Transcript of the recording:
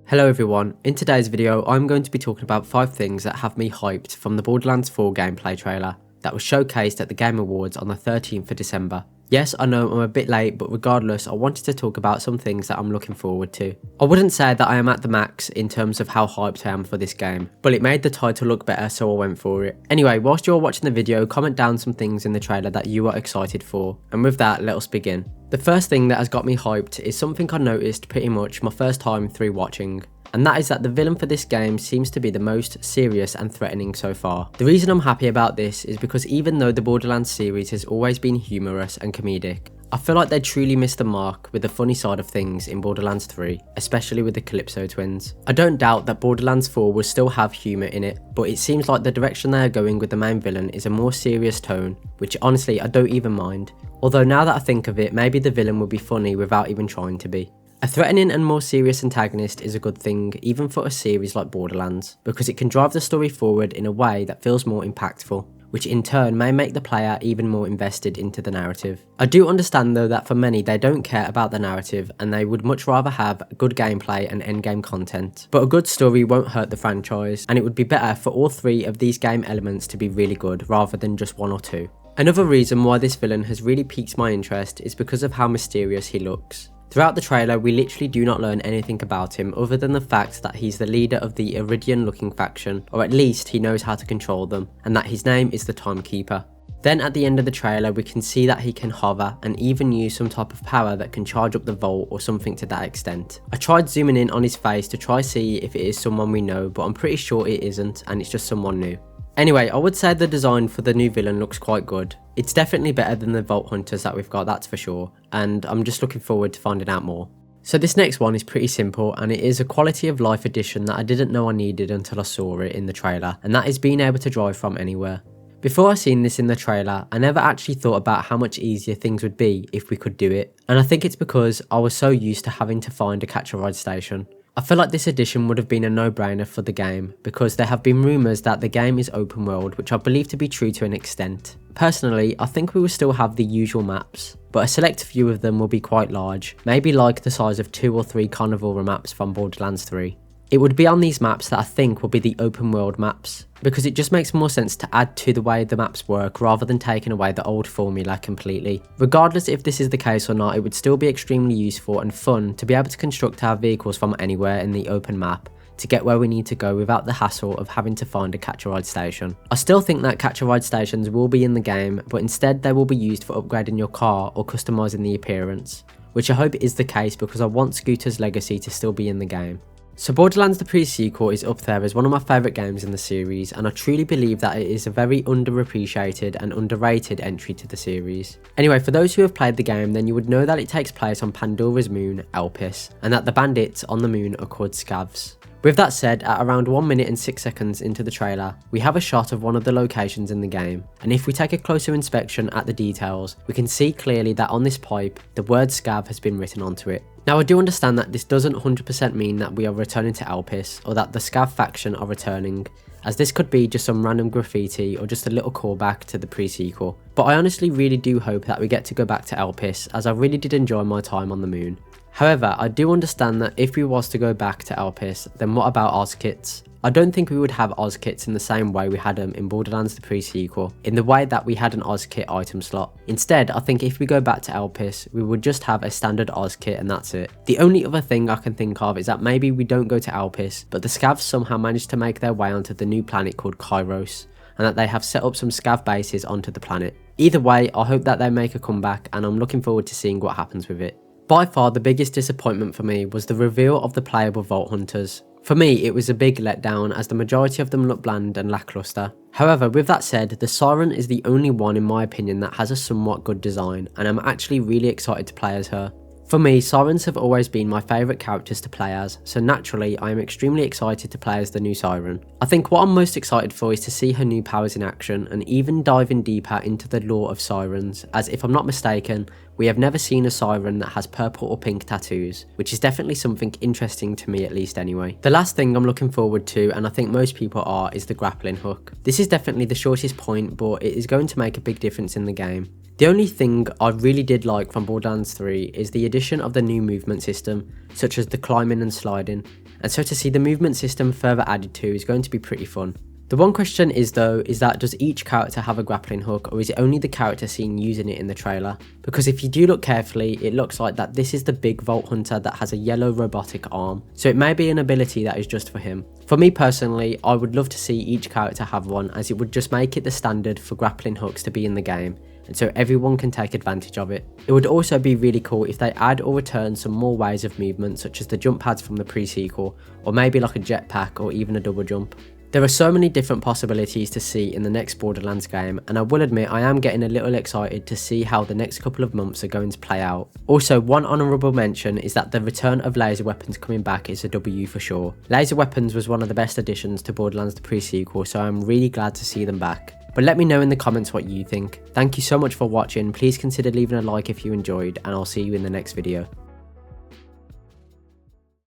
Hello everyone, in today's video I'm going to be talking about 5 things that have me hyped from the Borderlands 4 gameplay trailer that was showcased at the Game Awards on the 13th of December. Yes, I know I'm a bit late, but regardless I wanted to talk about some things that I'm looking forward to. I wouldn't say that I am at the max in terms of how hyped I am for this game, but it made the title look better so I went for it. Anyway, whilst you're watching the video, comment down some things in the trailer that you are excited for, and with that let us begin. The first thing that has got me hyped is something I noticed pretty much my first time through watching, and that is that the villain for this game seems to be the most serious and threatening so far. The reason I'm happy about this is because even though the Borderlands series has always been humorous and comedic, I feel like they truly missed the mark with the funny side of things in Borderlands 3, especially with the Calypso twins. I don't doubt that Borderlands 4 will still have humour in it, but it seems like the direction they are going with the main villain is a more serious tone, which honestly I don't even mind. Although now that I think of it, maybe the villain will be funny without even trying to be. A threatening and more serious antagonist is a good thing, even for a series like Borderlands, because it can drive the story forward in a way that feels more impactful, which in turn may make the player even more invested into the narrative. I do understand though that for many they don't care about the narrative and they would much rather have good gameplay and endgame content, but a good story won't hurt the franchise, and it would be better for all 3 of these game elements to be really good rather than just 1 or 2. Another reason why this villain has really piqued my interest is because of how mysterious he looks. Throughout the trailer, we literally do not learn anything about him other than the fact that he's the leader of the Iridian looking faction, or at least he knows how to control them, and that his name is the Timekeeper. Then at the end of the trailer we can see that he can hover and even use some type of power that can charge up the vault or something to that extent. I tried zooming in on his face to try see if it is someone we know, but I'm pretty sure it isn't and it's just someone new. Anyway, I would say the design for the new villain looks quite good. It's definitely better than the Vault Hunters that we've got, that's for sure, and I'm just looking forward to finding out more. So this next one is pretty simple, and it is a quality of life addition that I didn't know I needed until I saw it in the trailer, and that is being able to drive from anywhere. Before I seen this in the trailer, I never actually thought about how much easier things would be if we could do it, and I think it's because I was so used to having to find a catch-a-ride station. I feel like this addition would have been a no-brainer for the game, because there have been rumours that the game is open world, which I believe to be true to an extent. Personally, I think we will still have the usual maps, but a select few of them will be quite large, maybe like the size of 2 or 3 Carnivora maps from Borderlands 3. It would be on these maps that I think will be the open world maps, because it just makes more sense to add to the way the maps work rather than taking away the old formula completely. Regardless if this is the case or not, it would still be extremely useful and fun to be able to construct our vehicles from anywhere in the open map to get where we need to go without the hassle of having to find a catch-a-ride station. I still think that catch-a-ride stations will be in the game, but instead they will be used for upgrading your car or customising the appearance, which I hope is the case because I want Scooter's legacy to still be in the game. So Borderlands the pre-sequel is up there as one of my favourite games in the series, and I truly believe that it is a very underappreciated and underrated entry to the series. Anyway, for those who have played the game, then you would know that it takes place on Pandora's moon, Elpis, and that the bandits on the moon are called scavs. With that said, at around 1 minute and 6 seconds into the trailer, we have a shot of one of the locations in the game, and if we take a closer inspection at the details, we can see clearly that on this pipe, the word scav has been written onto it. Now I do understand that this doesn't 100% mean that we are returning to Elpis, or that the scav faction are returning, as this could be just some random graffiti or just a little callback to the pre-sequel. But I honestly really do hope that we get to go back to Elpis, as I really did enjoy my time on the moon. However, I do understand that if we was to go back to Elpis, then what about Oz kits? I don't think we would have Oz kits in the same way we had them in Borderlands the pre-sequel, in the way that we had an Oz kit item slot. Instead, I think if we go back to Elpis, we would just have a standard Oz kit and that's it. The only other thing I can think of is that maybe we don't go to Elpis, but the scavs somehow managed to make their way onto the new planet called Kairos, and that they have set up some scav bases onto the planet. Either way, I hope that they make a comeback, and I'm looking forward to seeing what happens with it. By far the biggest disappointment for me was the reveal of the playable Vault Hunters. For me, it was a big letdown as the majority of them look bland and lackluster. However, with that said, the Siren is the only one in my opinion that has a somewhat good design, and I'm actually really excited to play as her. For me, Sirens have always been my favourite characters to play as, so naturally I am extremely excited to play as the new Siren. I think what I'm most excited for is to see her new powers in action and even diving deeper into the lore of Sirens, as if I'm not mistaken, we have never seen a Siren that has purple or pink tattoos, which is definitely something interesting to me at least anyway. The last thing I'm looking forward to, and I think most people are, is the grappling hook. This is definitely the shortest point, but it is going to make a big difference in the game. The only thing I really did like from Borderlands 3 is the addition of the new movement system, such as the climbing and sliding, and so to see the movement system further added to is going to be pretty fun. The one question is though, is that does each character have a grappling hook, or is it only the character seen using it in the trailer? Because if you do look carefully, it looks like that this is the big Vault Hunter that has a yellow robotic arm, so it may be an ability that is just for him. For me personally, I would love to see each character have one, as it would just make it the standard for grappling hooks to be in the game, and so everyone can take advantage of it. It would also be really cool if they add or return some more ways of movement, such as the jump pads from the pre-sequel, or maybe like a jetpack or even a double jump. There are so many different possibilities to see in the next Borderlands game, and I will admit I am getting a little excited to see how the next couple of months are going to play out. Also, one honourable mention is that the return of laser weapons coming back is a W for sure. Laser weapons was one of the best additions to Borderlands the pre-sequel, so I'm really glad to see them back. But let me know in the comments what you think. Thank you so much for watching, please consider leaving a like if you enjoyed, and I'll see you in the next video.